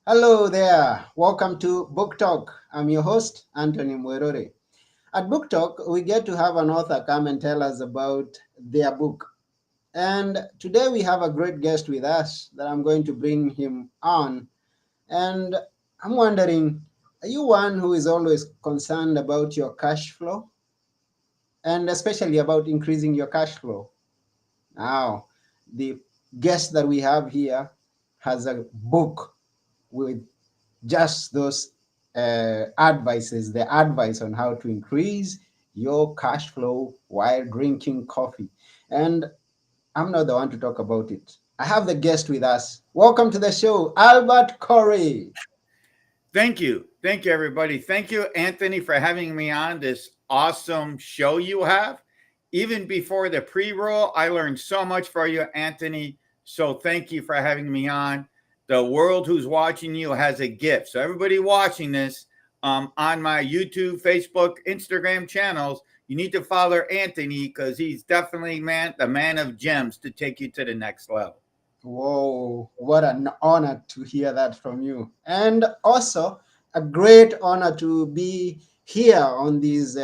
Hello there. Welcome to Book Talk. I'm your host, Anthony Mwerore. At Book Talk, we get to have an author come and tell us about their book. And today we have a great guest with us that I'm going to bring him on. And I'm wondering, are you one who is always concerned about your cash flow and especially about increasing your cash flow? Now, the guest that we have here has a book with just those advices, the advice on how to increase your cash flow while drinking coffee. And I'm not the one to talk about it. I have the guest with us. Welcome to the show, Albert Corey. Thank you. Thank you, everybody. Thank you, Anthony, for having me on this awesome show you have. Even before the pre roll, I learned so much from you, Anthony. So thank you for having me on. The world who's watching you has a gift. So, everybody watching this on my YouTube, Facebook, Instagram channels, you need to follow Anthony because he's definitely the man of gems to take you to the next level. Whoa, what an honor to hear that from you. And also, a great honor to be here on this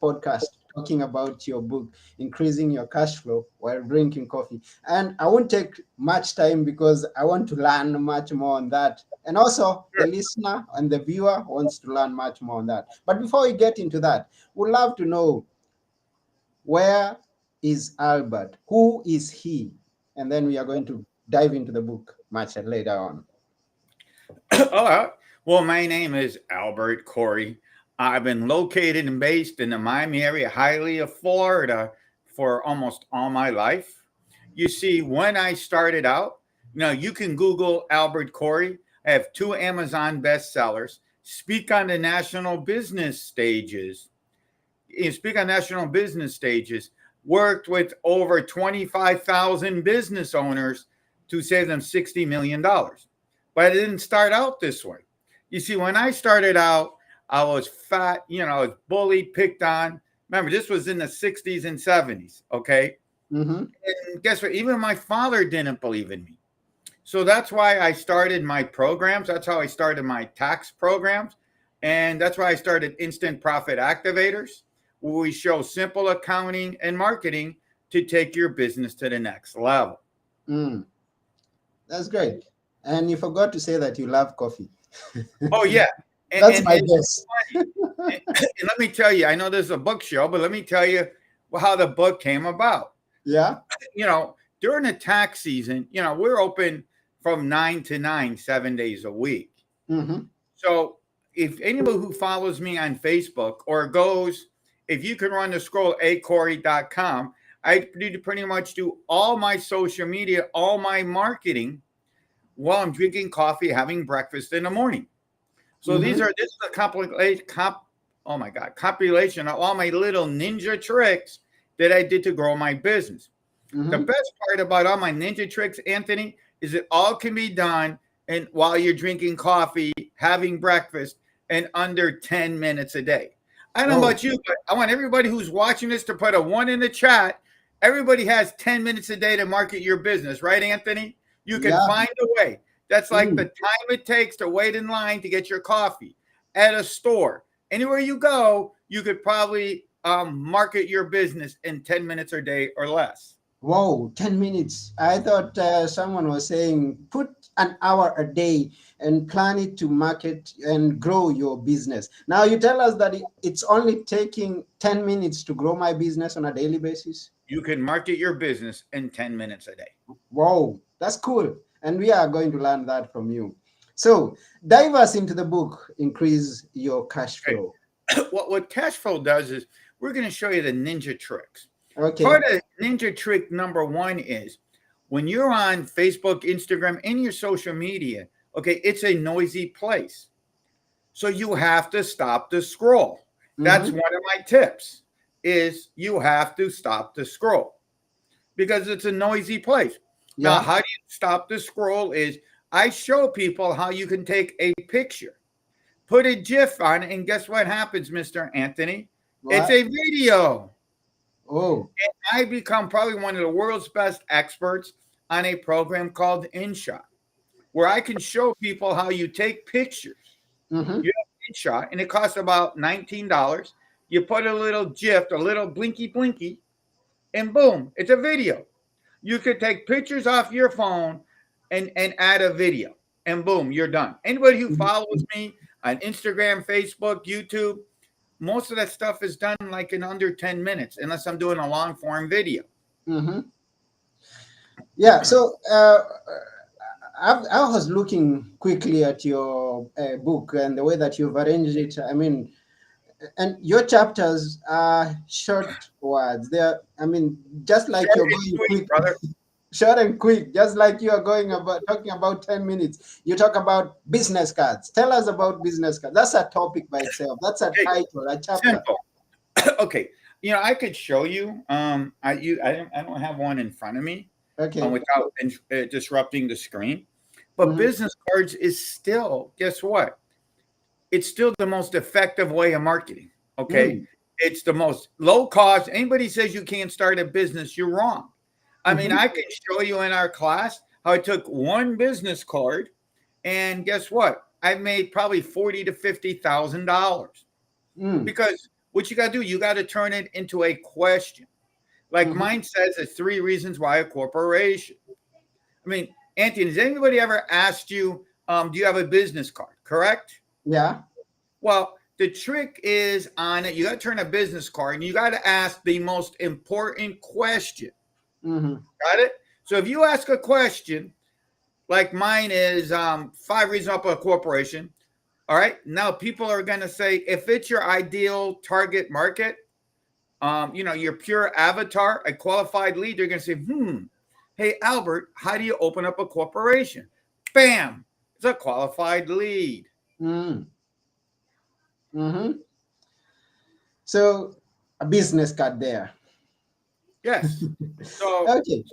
podcast talking about your book, Increasing Your Cash Flow While Drinking Coffee. And I won't take much time because I want to learn much more on that. And also, the listener and the viewer wants to learn much more on that. But before we get into that, we'd love to know, where is Albert? Who is he? And then we are going to dive into the book much later on. Oh, well, my name is Albert Corey. I've been located and based in the Miami area, Hialeah, Florida, for almost all my life. You see, when I started out, you can Google Albert Corey. I have two Amazon bestsellers. Speak on national business stages. Worked with over 25,000 business owners to save them $60 million. But I didn't start out this way. You see, when I started out, I was fat, I was bullied, picked on. Remember, this was in the 60s and 70s, okay? Mm-hmm. And guess what? Even my father didn't believe in me. So that's why I started my programs. That's how I started my tax programs. And that's why I started Instant Profit Activators, where we show simple accounting and marketing to take your business to the next level. Mm, that's great. And you forgot to say that you love coffee. Oh, yeah. And, That's and my it's guess. funny. And let me tell you, I know this is a book show, but let me tell you how the book came about. Yeah. You know, During the tax season, we're open from 9 to 9, 7 days a week. Mm-hmm. So if anybody who follows me on Facebook or goes, if you can run the scroll, acorey.com, I pretty much do all my social media, all my marketing while I'm drinking coffee, having breakfast in the morning. So Mm-hmm. this is a compilation of all my little ninja tricks that I did to grow my business. The Mm-hmm. best part about all my ninja tricks, Anthony, is it all can be done and while you're drinking coffee, having breakfast, and under 10 minutes a day. I don't know Oh, about you, but I want everybody who's watching this to put a one in the chat. Everybody has 10 minutes a day to market your business, right, Anthony? You can yeah. find a way. That's like the Mm. time it takes to wait in line to get your coffee at a store. Anywhere you go, you could probably market your business in 10 minutes a day or less. Whoa, 10 minutes. I thought someone was saying put an hour a day and plan it to market and grow your business. Now you tell us that it's only taking 10 minutes to grow my business on a daily basis. You can market your business in 10 minutes a day. Wow, that's cool. And we are going to learn that from you. So dive us into the book, Increase Your Cash Okay. Flow. What cash flow does is we're going to show you the ninja tricks. Okay. Part of ninja trick number one is when you're on Facebook, Instagram, any your social media, okay, it's a noisy place. So you have to stop the scroll. That's Mm-hmm. one of my tips is you have to stop the scroll because it's a noisy place. Now, Yeah. how do you stop the scroll is I show people how you can take a picture, put a GIF on it, and guess what happens, Mr. Anthony? It's What? a video. Oh. I become probably one of the world's best experts on a program called InShot. where I can show people how you take pictures. Mm-hmm. You have a shot, and it costs about $19. You put a little GIF, a little blinky, and boom, it's a video. You could take pictures off your phone and add a video, and boom, you're done. Anybody who follows me on Instagram, Facebook, YouTube, most of that stuff is done like in under 10 minutes, unless I'm doing a long form video. Mm-hmm. Yeah. So I was looking quickly at your book and the way that you've arranged it. I mean, and your chapters are short words. They're, I mean, just like Short you're and going sweet, quick, brother. short and quick, just like you are going about talking about 10 minutes. You talk about business cards. Tell us about business cards. That's a topic by itself. That's a Okay, title, a chapter. simple. Okay, I could show you. I don't have one in front of me Okay. without disrupting the screen. But Mhm. business cards is still, guess what? It's still the most effective way of marketing. Okay, Mm. it's the most low cost. Anybody says you can't start a business, you're wrong. I mean, Mhm. I can show you in our class how I took one business card, and guess what? I've made probably $40,000 to $50,000 Mm. because what you got to do, you got to turn it into a question. Like Mhm. mine says, the 3 reasons why a corporation. I mean, Anthony, has anybody ever asked you, do you have a business card? Correct? Yeah. Well, the trick is on it. You got to turn a business card and you got to ask the most important question. Mm-hmm. Got it? So if you ask a question, like mine is 5 reasons up a corporation. All right. Now people are going to say, if it's your ideal target market, your pure avatar, a qualified lead, they're going to say, hey, Albert, how do you open up a corporation? Bam. It's a qualified lead. Mm. Mm-hmm. So a business card there. Yes. So Okay.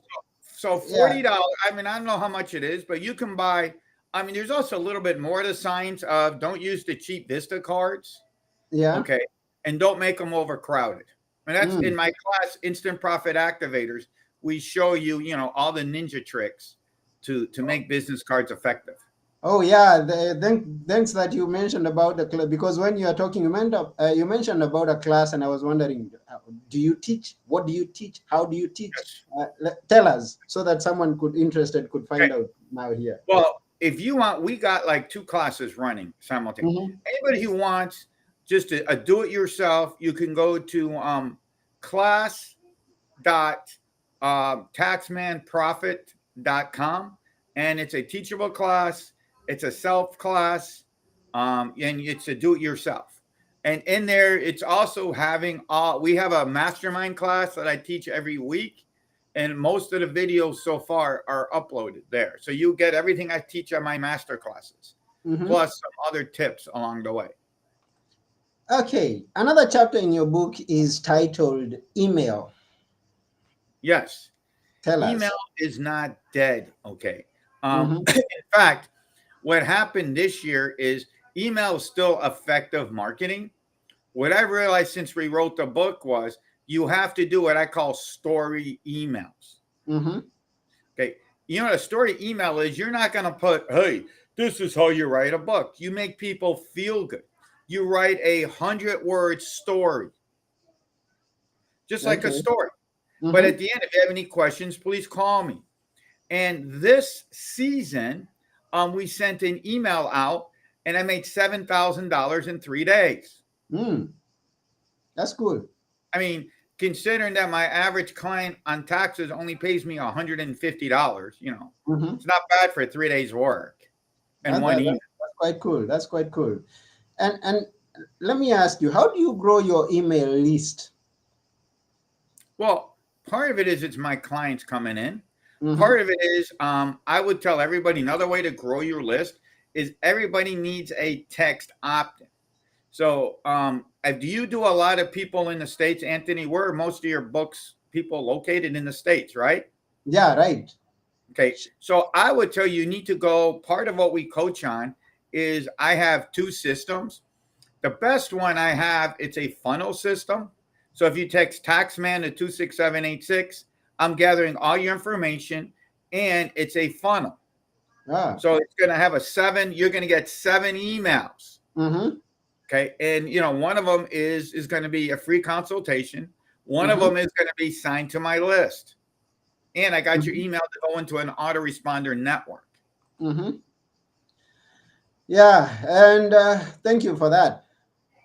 So Yeah. $40. I mean, I don't know how much it is, but you can buy. I mean, there's also a little bit more to signs of don't use the cheap Vista cards, Yeah. okay, and don't make them overcrowded. And that's in Mm. my class, Instant Profit Activators. We show you, all the ninja tricks to make business cards effective. Oh yeah. Thanks that you mentioned about the class, because when you are talking, you mentioned about a class, and I was wondering, do you teach? What do you teach? How do you teach? Yes. Tell us so that someone could find Okay. out now here. Well, if you want, we got like 2 classes running simultaneously. Mm-hmm. Anybody who wants just a do-it-yourself, you can go to class.taxmanprofit.com, and it's a teachable class. It's a self class, and it's a do-it-yourself. And in there, it's also having we have a mastermind class that I teach every week. And most of the videos so far are uploaded there. So you get everything I teach on my master classes, Mm-hmm. plus some other tips along the way. Okay. Another chapter in your book is titled Email. Yes. Tell us. Email is not dead. Okay. Mm-hmm. In fact, what happened this year is email is still effective marketing. What I realized since we wrote the book was you have to do what I call story emails. Mm-hmm. Okay. A story email is you're not going to put, hey, this is how you write a book. You make people feel good. You write 100-word story, just like a Okay. story. Mm-hmm. But at the end, if you have any questions, please call me. And this season, we sent an email out and I made $7,000 in 3 days. That's good. I mean, considering that my average client on taxes only pays me $150, Mm-hmm. it's not bad for 3 days work and one email. That's quite cool. That's quite cool. And let me ask you, how do you grow your email list? Well, part of it is it's my clients coming in. Mm-hmm. Part of it is I would tell everybody another way to grow your list is everybody needs a text opt-in. So do you do a lot of people in the States, Anthony? Where are most of your books people located in the States, right? Yeah, right. Okay. So I would tell you need to go. Part of what we coach on is I have 2 systems. The best one I have, it's a funnel system. So if you text Taxman to 26786, I'm gathering all your information and it's a funnel. Ah. So it's going to have you're going to get 7 emails. Mm-hmm. Okay. And, one of them is going to be a free consultation. One of Mm-hmm. them is going to be signed to my list. And I got your Mm-hmm. email to go into an autoresponder network. Mm-hmm. Yeah, and thank you for that.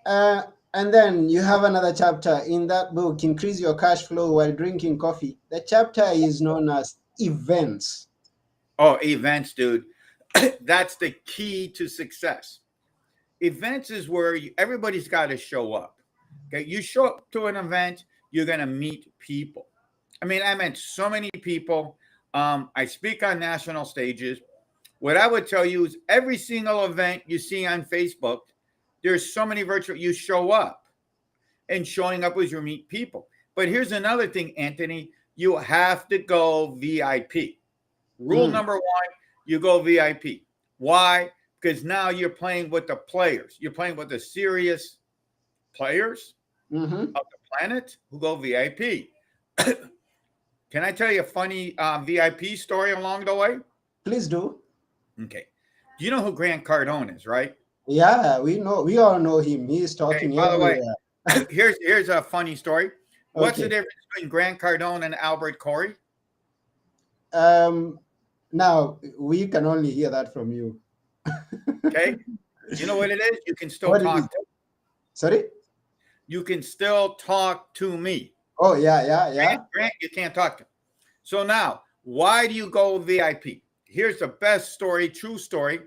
Uh, and then you have another chapter in that book, Increase Your Cash Flow While Drinking Coffee. The chapter is known as Events. Oh, events, dude. That's the key to success. Events is where everybody's got to show up. Okay. You show up to an event, you're going to meet people. I mean, I met so many people. I speak on national stages. What I would tell you is every single event you see on Facebook, there's so many virtual, you show up, and showing up is you meet people. But here's another thing, Anthony, you have to go VIP. Rule number 1, you go VIP. Why? Because now you're playing with the players. You're playing with the serious players Mm-hmm. of the planet who go VIP. Can I tell you a funny VIP story along the way? Please do. Okay. Do you know who Grant Cardone is, right? Yeah, we know. We all know him. He's talking By the way, everywhere. here's a funny story. What's the Okay. difference between Grant Cardone and Albert Corey? Now we can only hear that from you. Okay. You know what it is? You can still What talk is it? to Sorry? You can still talk to me. Oh, yeah. Grant, you can't talk to. So now, why do you go VIP? Here's the best story, true story.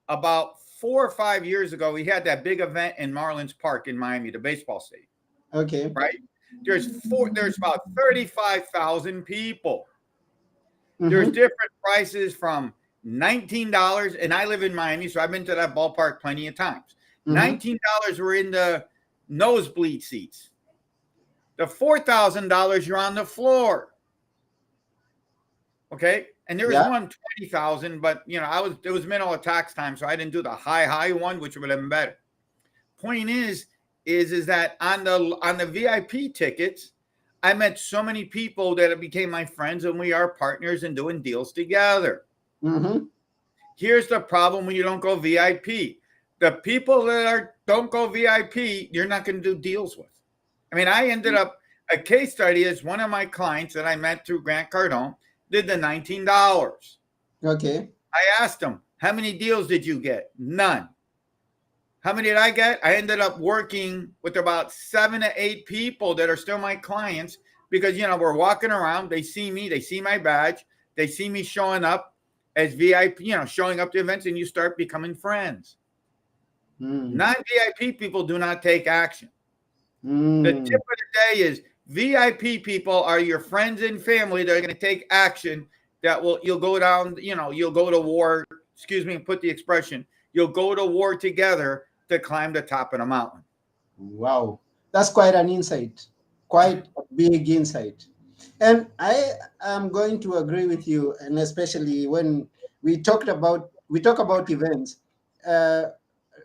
About 4 or 5 years ago, we had that big event in Marlins Park in Miami, the baseball stadium. Okay. Right? There's about 35,000 people. Mm-hmm. There's different prices from $19, and I live in Miami, so I've been to that ballpark plenty of times. $19 were in the nosebleed seats. The $4,000 you're on the floor. Okay, and there was one $20,000, but it was middle of tax time, so I didn't do the high one, which would have been better. Point is that on the VIP tickets, I met so many people that it became my friends, and we are partners and doing deals together. Mm-hmm. Here's the problem when you don't go VIP. The people that don't go VIP, you're not going to do deals with. I mean, I ended up, a case study is one of my clients that I met through Grant Cardone did the $19. Okay. I asked him, how many deals did you get? None. How many did I get? I ended up working with about 7 to 8 people that are still my clients because, we're walking around. They see me. They see my badge. They see me showing up as VIP, showing up to events, and you start becoming friends. Non-VIP people do not take action. The tip of the day is VIP people are your friends and family that are going to take action you'll go down, you'll go to war, put the expression, you'll go to war together to climb the top of the mountain. Wow. That's quite an insight, quite a big insight. And I am going to agree with you, and especially when we talk about events.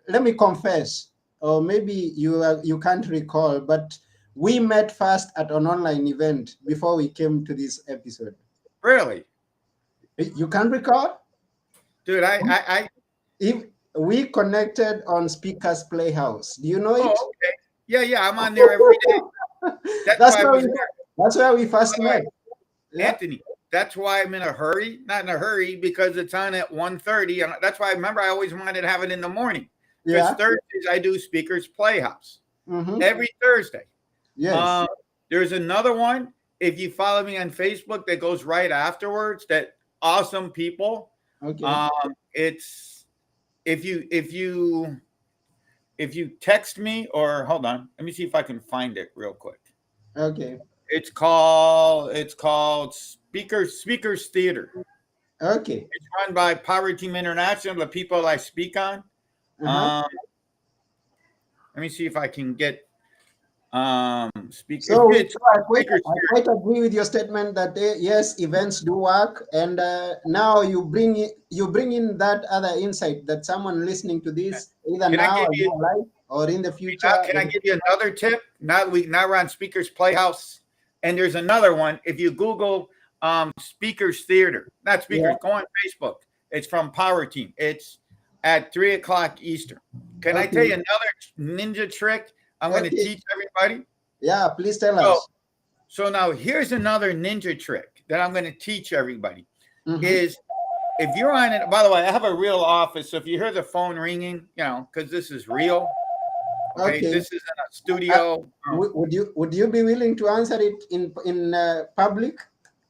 Let me confess, or maybe you can't recall, but we met first at an online event before we came to this episode. Really? You can't recall? Dude, If we connected on Speakers Playhouse. Do you know it? Oh, okay. Yeah, I'm on there every day. That's where we first met. Anthony, that's why I'm in a hurry. Not in a hurry because it's on at 1:30. And that's why I remember I always wanted to have it in the morning. Because Thursdays I do Speakers Playhouse. Every Thursday. Yes. There's another one. If you follow me on Facebook, that goes right afterwards. That awesome people. Okay. It's if you text me or hold on, let me see if I can find it real quick. Okay. It's called Speakers Theater. Okay. It's run by Power Team International, the people I speak on. Let me see if I can get speakers. So I quite agree with your statement that yes, events do work, and now you bring in that other insight that someone listening to this either now or in the future. Can I give you another tip? Now we're on Speakers Playhouse, and there's another one. If you Google Speakers Theater, not Speakers, go on Facebook. It's from Power Team. It's at 3 o'clock Eastern. Can I tell you another ninja trick I'm going to teach everybody? Yeah, please tell us. So now here's another ninja trick that I'm going to teach everybody is if you're on it, by the way, I have a real office. So if you hear the phone ringing, you know, because this is real. Okay. This isn't a studio. Would you be willing to answer it in public?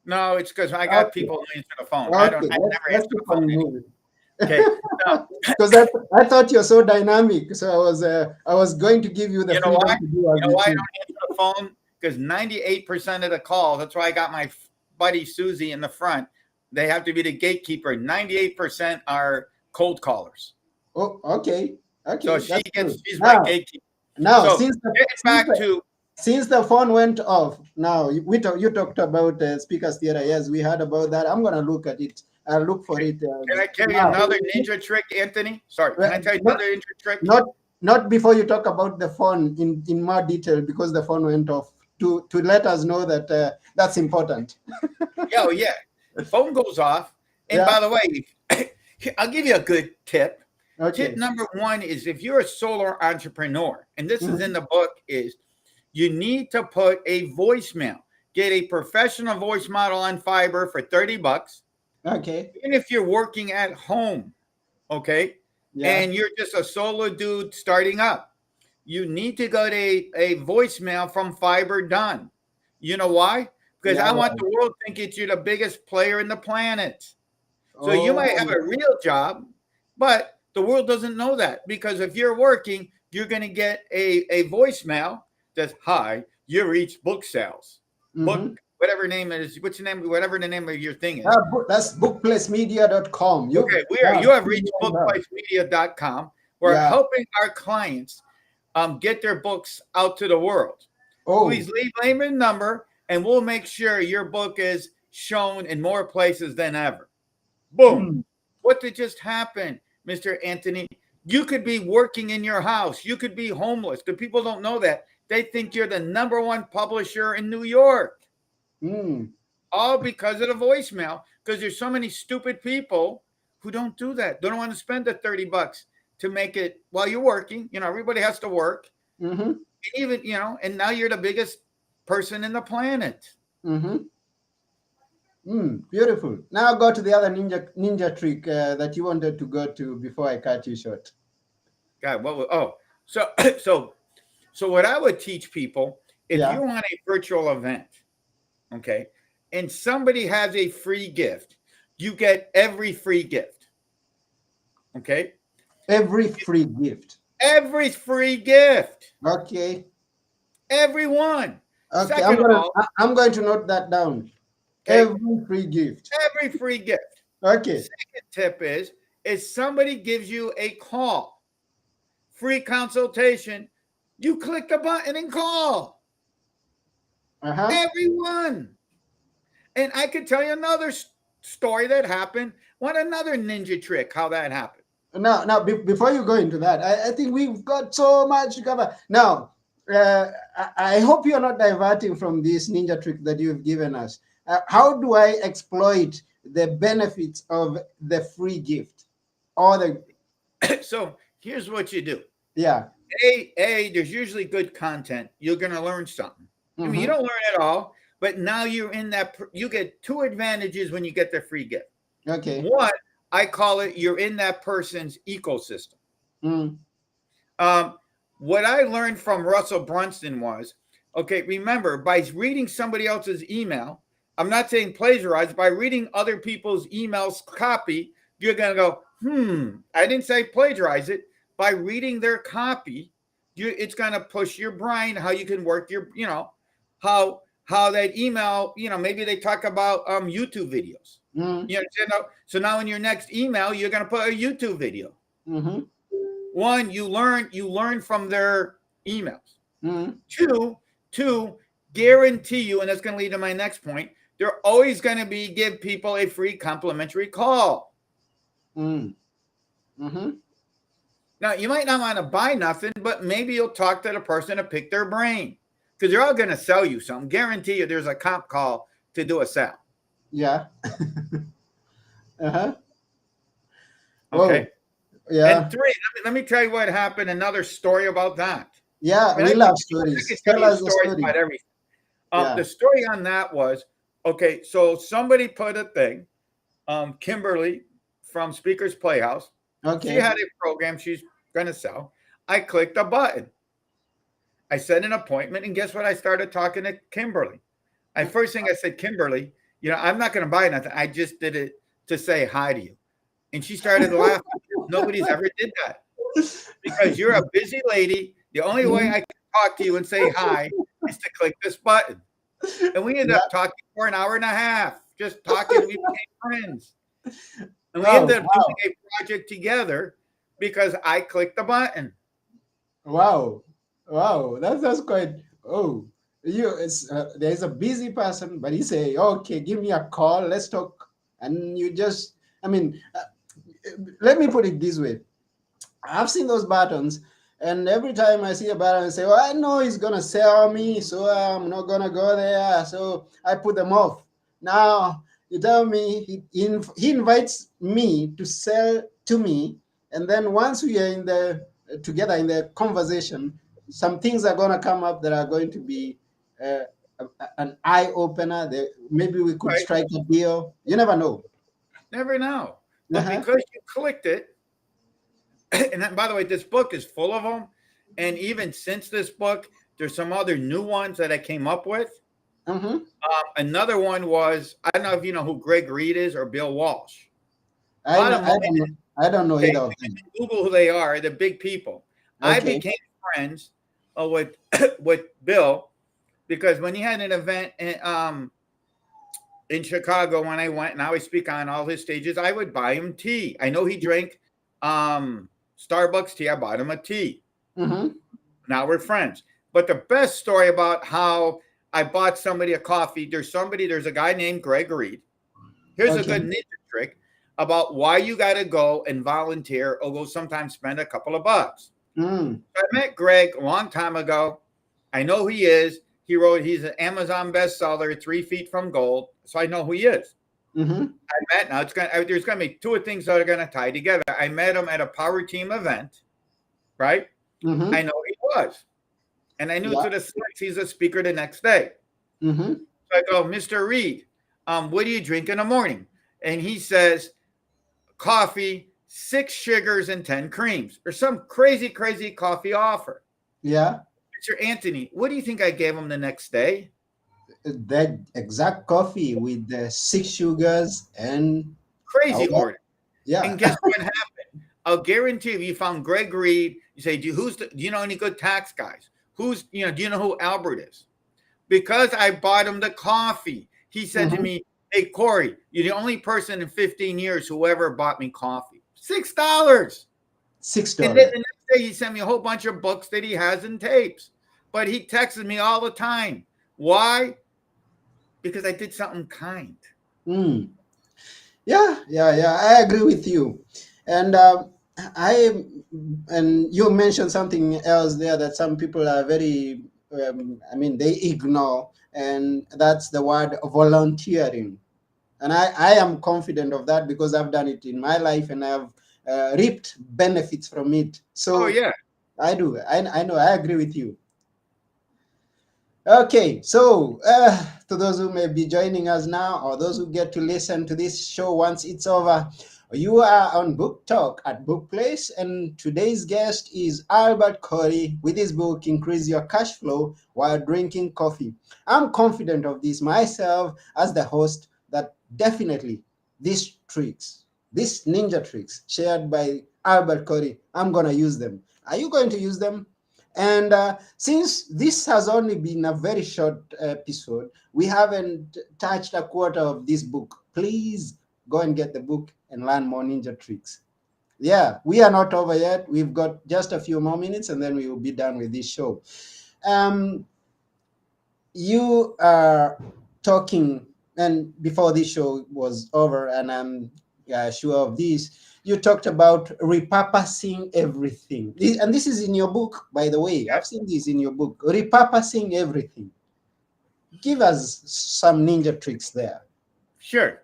No, it's because I got people who answer the phone. I never answer the phone anymore. Okay. Because I thought you're so dynamic. So I was going to give you the freedom to do you know why I don't answer the phone? Because 98% of the calls, that's why I got my buddy Susie in the front. They have to be the gatekeeper. 98% are cold callers. Oh, okay. So she's my gatekeeper. Now, so since the phone went off, now you talked about speakers theater. Yes, we heard about that. I'm gonna look at it. I'll look for it. Can I tell you another ninja trick, Anthony? Sorry, can I tell you another ninja trick? Not before you talk about the phone in more detail, because the phone went off. To let us know that that's important. Yeah. The phone goes off. And by the way, I'll give you a good tip. Tip number one is if you're a solo entrepreneur, and this is in the book, is you need to put a voicemail. Get a professional voice model on Fiverr for $30. Okay. Even if you're working at home, okay, and you're just a solo dude starting up, you need to get a voicemail from Fiverr done. You know why? Because I want the world to think you're the biggest player in the planet. So you might have a real job, but the world doesn't know that, because if you're working, you're going to get a voicemail that's, hi, you reached book sales. Book, whatever name it is. What's the name? Whatever the name of your thing is. That's bookplacemedia.com. Okay, you have reached bookplacemedia.com. We're helping our clients get their books out to the world. Please leave name and number, and we'll make sure your book is shown in more places than ever. Boom. What did just happen, Mr. Anthony? You could be working in your house. You could be homeless. The people don't know that. They think you're the #1 publisher in New York. All because of the voicemail, because there's so many stupid people who don't do that. They don't want to spend the $30 to make it while you're working. You know, everybody has to work. And even, you know, and now you're the biggest person in the planet. Beautiful. Now go to the other ninja trick that you wanted to go to before I cut you short. God, so what I would teach people, if you want a virtual event, okay, and somebody has a free gift, you get every free gift. Okay? Every free gift. Every free gift. Okay. Everyone. Okay, I'm going to note that down. Okay. Every free gift. Every free gift. Okay. Second tip is somebody gives you a call, free consultation, you click the button and call. Everyone. And I could tell you another story that happened. Another ninja trick, how that happened. Now, before you go into that, I think we've got so much to cover. Now, I hope you're not diverting from this ninja trick that you've given us. How do I exploit the benefits of the free gift? So here's what you do. Yeah. There's usually good content. You're going to learn something. I mean, you don't learn it all, but now you're in that. You get two advantages when you get the free gift. Okay. One, I call it, you're in that person's ecosystem. What I learned from Russell Brunson was, okay, remember, by reading somebody else's email, I'm not saying plagiarize, by reading other people's emails copy, you're going to go, I didn't say plagiarize it. By reading their copy, it's going to push your brain, how you can work your, you know, how that email, you know, maybe they talk about YouTube videos. You understand? So now in your next email, you're going to put a YouTube video. One, you learn from their emails. Two, guarantee you, and that's going to lead to my next point, they're always going to give people a free complimentary call. Now, you might not want to buy nothing, but maybe you'll talk to the person to pick their brain, because they're all going to sell you something. Guarantee you there's a comp call to do a sale. Yeah. Okay. Oh, yeah. And three, let me tell you what happened. Another story about that. I Yeah, mean, we love I could stories. tell Tell you us the stories story. about everything. Yeah. The story on that was okay. So somebody put a thing. Kimberly from Speaker's Playhouse. She Okay. had a program she's going to sell. I clicked a button. I set an appointment, and guess what? I started talking to Kimberly. I first thing I said, Kimberly, I'm not going to buy nothing. I just did it to say hi to you. And she started laughing. Nobody's ever did that because you're a busy lady. The only way I can talk to you and say hi is to click this button. And we ended Yeah. up talking for an hour and a half, just talking. We became friends. And we Wow. ended up doing a project together because I clicked the button. Wow. Wow. That's quite. Oh, there's a busy person, but he say, okay, give me a call. Let's talk. And you just, I mean, let me put it this way. I've seen those buttons, and every time I see a button, I say, "Well, I know he's gonna sell me, so I'm not gonna go there." So I put them off. Now you tell me he invites me to sell to me, and then once we are in the together in the conversation, some things are gonna come up that are going to be uh, an eye opener. Maybe we could Right? strike a deal. You never know. Never know. But Uh-huh. because you clicked it, and then, by the way, this book is full of them. And even since this book, there's some other new ones that I came up with. Mm-hmm. Another one was I don't know if you know who Greg Reed is or Bill Walsh. I know. Bottom I line, don't know. I don't know okay, either of them. Google who they are. They're big people. I Okay. became friends with with Bill because when he had an event in Chicago when I went and I would speak on all his stages, I would buy him tea. I know he drank Starbucks tea. I bought him a tea. Mm-hmm. Now we're friends. But the best story about how I bought somebody a coffee, there's a guy named Greg Reed. Here's a Okay. good ninja trick about why you got to go and volunteer or go sometimes spend a couple of bucks. Mm. I met Greg a long time ago. I know who he is. He's an Amazon bestseller, 3 Feet from Gold. So I know who he is. Mm-hmm. I met now. There's gonna be two things that are gonna tie together. I met him at a Power Team event, right? I Mm-hmm. know he was, and I knew Yeah. to the slicks he's a speaker the next day. Mm-hmm. So I go, Mr. Reed, what do you drink in the morning? And he says, coffee, 6 sugars and 10 creams, or some crazy coffee offer. Yeah. Mr. Anthony, what do you think I gave him the next day? That exact coffee with the 6 sugars and Crazy oh, order. yeah. And guess what happened? I'll guarantee if you found Greg Reed, you say, do you know any good tax guys? Do you know who Albert is? Because I bought him the coffee. He said to Mm-hmm. me, hey, Corey, you're the only person in 15 years who ever bought me coffee. $6. Six And then dollars. the next day he sent me a whole bunch of books that he has in tapes. But he texted me all the time. Why? Because I did something kind. Mm. Yeah. I agree with you. And I and you mentioned something else there that some people are very I mean they ignore, and that's the word volunteering. And I am confident of that because I've done it in my life and I've reaped benefits from it. Oh, So yeah. I do. I know. I agree with you. Okay, so to those who may be joining us now or those who get to listen to this show once it's over, you are on Book Talk at Book Place, and today's guest is Albert Corey with his book Increase Your Cash Flow While Drinking Coffee. I'm confident of this myself as the host that definitely these tricks, these ninja tricks shared by Albert Corey, I'm going to use them. Are you going to use them? And since this has only been a very short episode, we haven't touched a quarter of this book. Please go and get the book and learn more ninja tricks. Yeah, we are not over yet. We've got just a few more minutes and then we will be done with this show. Um, you are talking, and before this show was over, and I'm sure of this, you talked about repurposing everything. And this is in your book, by the way. Yeah. I've seen this in your book. Repurposing everything. Give us some ninja tricks there. Sure.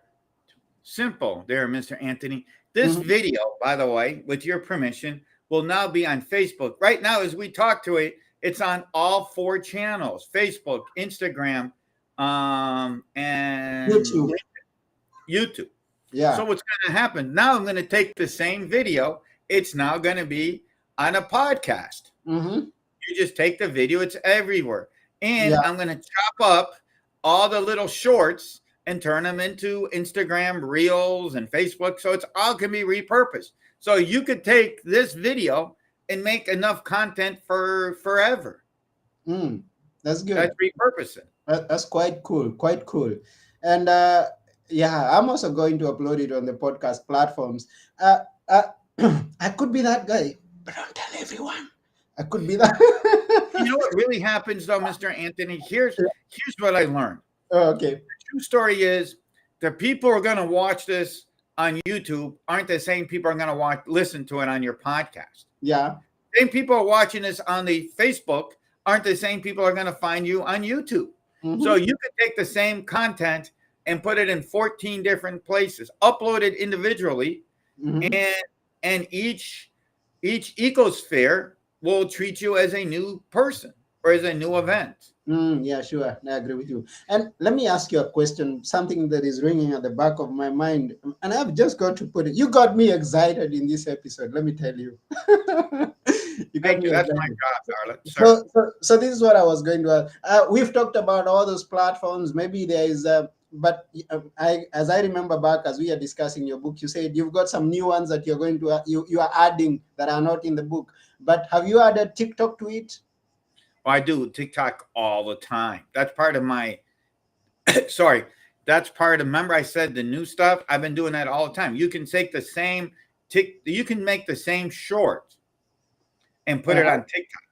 Simple there, Mr. Anthony. This video, by the way, with your permission, will now be on Facebook. Right now, as we talk to it, it's on all 4 channels: Facebook, Instagram, and YouTube. Yeah. So what's going to happen now? I'm going to take the same video. It's now going to be on a podcast. You just take the video; it's everywhere. And I'm going to chop up all the little shorts and turn them into Instagram Reels and Facebook. So it's all can be repurposed. So you could take this video and make enough content for forever. That's good. That's repurposing. That's quite cool. Quite cool. And yeah, I'm also going to upload it on the podcast platforms. I could be that guy, but don't tell everyone. I could be that. You know what really happens though, Mr. Anthony? Here's what I learned. Oh, okay. The true story is the people who are going to watch this on YouTube aren't the same people who are going to listen to it on your podcast. Yeah. Same people are watching this on the Facebook aren't the same people who are going to find you on YouTube. So you could take the same content and put it in 14 different places, upload it individually, and each ecosphere will treat you as a new person or as a new event. Yeah, sure. I agree with you. And let me ask you a question, something that is ringing at the back of my mind. And I've just got to put it. You got me excited in this episode, let me tell you. Thank you. That's my job, darling. So this is what I was going to ask. We've talked about all those platforms. Maybe there is, but as I remember back as we are discussing your book, you said you've got some new ones that you're going to, you are adding that are not in the book. But have you added TikTok to it? I do TikTok all the time. That's part of my, remember I said the new stuff? I've been doing that all the time. You can take the same, you can make the same short and put it on TikTok.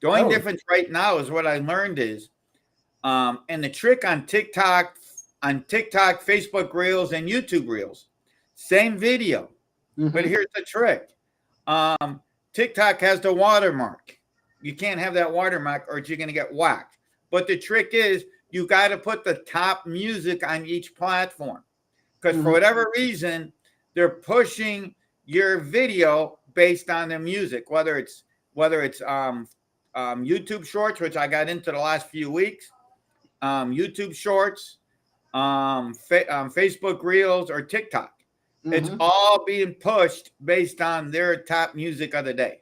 The only difference right now is what I learned is, and the trick on TikTok, Facebook Reels, and YouTube Reels, same video. But here's the trick. TikTok has the watermark. You can't have that watermark or you're going to get whacked. But the trick is you got to put the top music on each platform. Because for whatever reason, they're pushing your video based on the music, whether it's YouTube Shorts, which I got into the last few weeks, YouTube Shorts, Facebook Reels, or TikTok. It's all being pushed based on their top music of the day.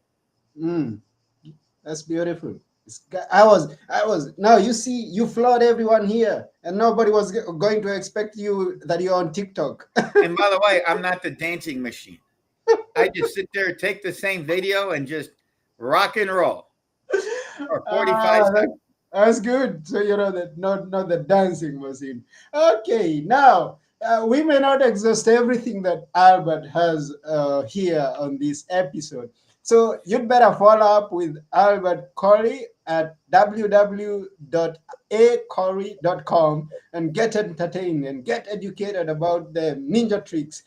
That's beautiful. I was. Now you see, you floored everyone here, and nobody was going to expect you that you're on TikTok. And by the way, I'm not the dancing machine. I just sit there, take the same video, and just rock and roll for 45 seconds. That's good. So you know that not the dancing machine. Okay, now we may not exhaust everything that Albert has here on this episode. So you'd better follow up with Albert Corey at www.acorey.com and get entertained and get educated about the ninja tricks.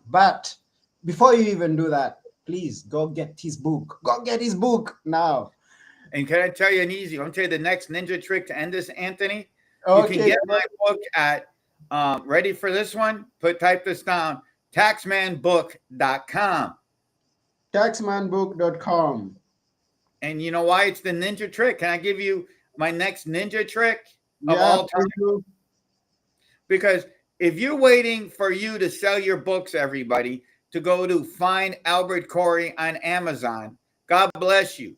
But before you even do that, please go get his book. Go get his book now. And can I tell you an easy? I'm tell you the next ninja trick to end this, Anthony. Okay. You can get my book at ready for this one? Type this down: taxmanbook.com. Taxmanbook.com. And you know why it's the ninja trick? Can I give you my next ninja trick of all time? Because if you're waiting for you to sell your books, everybody, to go to find Albert Corey on Amazon, God bless you.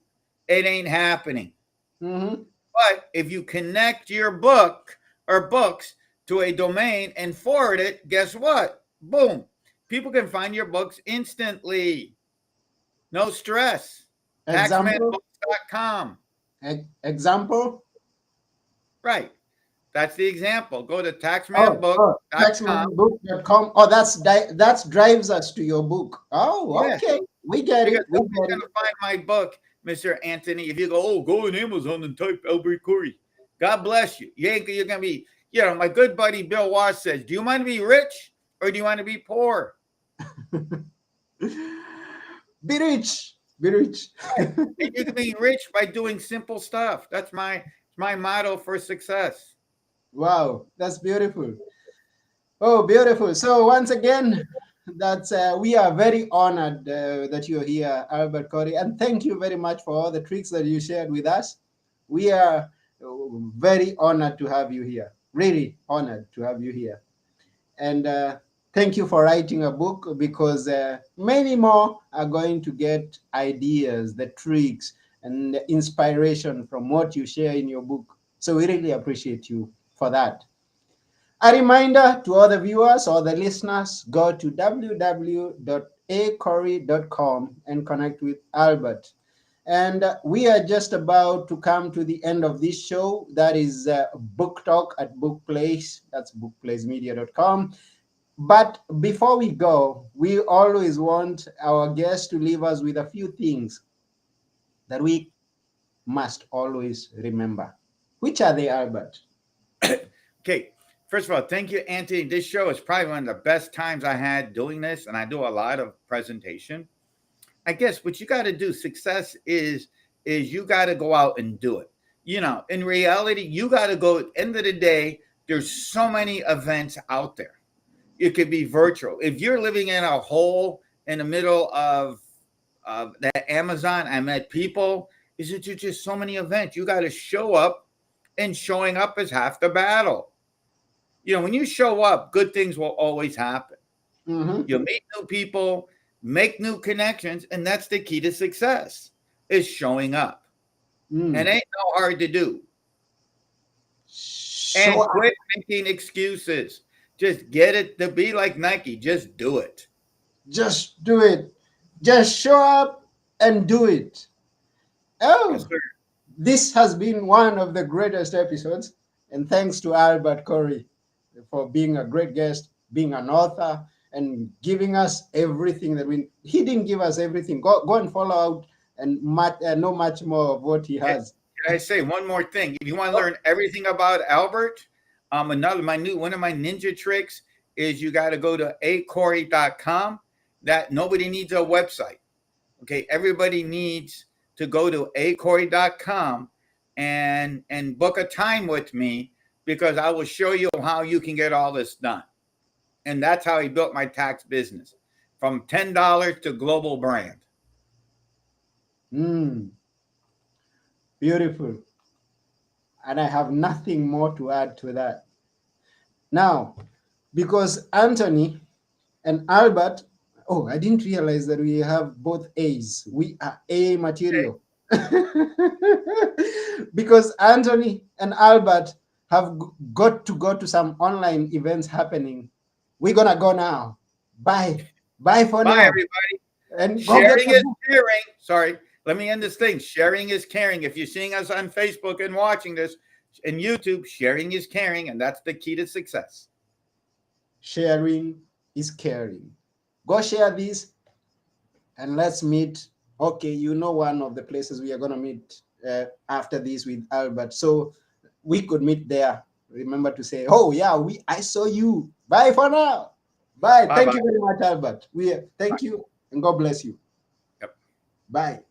It ain't happening. But if you connect your book or books to a domain and forward it, guess what? Boom. People can find your books instantly. No stress. Taxmanbooks.com. Example? Right. That's the example. Go to taxmanbook.com. Taxmanbook.com. Oh, that drives us to your book. Oh, okay. Yes. We get it. We're going to find my book, Mr. Anthony. If you go, go on Amazon and type Albert Corey. God bless you. You're going to be, my good buddy Bill Walsh says, do you want to be rich or do you want to be poor? Be rich. Be rich. You can be rich by doing simple stuff. That's my motto for success. Wow, that's beautiful. Oh, beautiful. So once again, That's we are very honored that you're here, Albert Corey, and thank you very much for all the tricks that you shared with us. We are very honored to have you here. Really honored to have you here, and thank you for writing a book because many more are going to get ideas, the tricks, and the inspiration from what you share in your book. So we really appreciate you for that. A reminder to all the viewers or the listeners, go to www.acorey.com and connect with Albert. And we are just about to come to the end of this show. That is Book Talk at Bookplace. That's bookplacemedia.com. But before we go, we always want our guests to leave us with a few things that we must always remember. Which are they, Albert? Okay. First of all, thank you, Anthony. This show is probably one of the best times I had doing this, and I do a lot of presentation. I guess what you got to do, success is you got to go out and do it. You know, in reality, you got to go. At the end of the day, there's so many events out there. It could be virtual. If you're living in a hole in the middle of the Amazon, I met people. Is it just so many events? You got to show up, and showing up is half the battle. You know, when you show up, good things will always happen. Mm-hmm. You'll meet new people, make new connections, and that's the key to success is showing up. And it ain't no hard to do. And quit making excuses. Just get it to be like Nike. Just do it. Just do it. Just show up and do it. Oh, Yes, sir. this has been one of the greatest episodes. And thanks to Albert Corey for being a great guest, being an author, and giving us everything that he didn't give us everything. Go and follow out and know much more of what he has. Can I say one more thing? If you want to learn everything about Albert, one of my ninja tricks is you got to go to acorey.com. That nobody needs a website. Okay, everybody needs to go to acorey.com and book a time with me because I will show you how you can get all this done. And that's how he built my tax business from $10 to global brand. Beautiful. And I have nothing more to add to that. Now, because Anthony and Albert, oh, I didn't realize that we have both A's. We are A material. Because Anthony and Albert have got to go to some online events happening. We're going to go now. Bye. Bye for now. Bye, everybody. And sharing is caring. Sorry. Let me end this thing. Sharing is caring. If you're seeing us on Facebook and watching this and YouTube, sharing is caring, and that's the key to success. Sharing is caring. Go share this, and let's meet. Okay, you know one of the places we are going to meet after this with Albert. So we could meet there. Remember to say, oh, yeah, I saw you. Bye for now. Bye. Thank you very much, Albert. Thank you, and God bless you. Yep. Bye.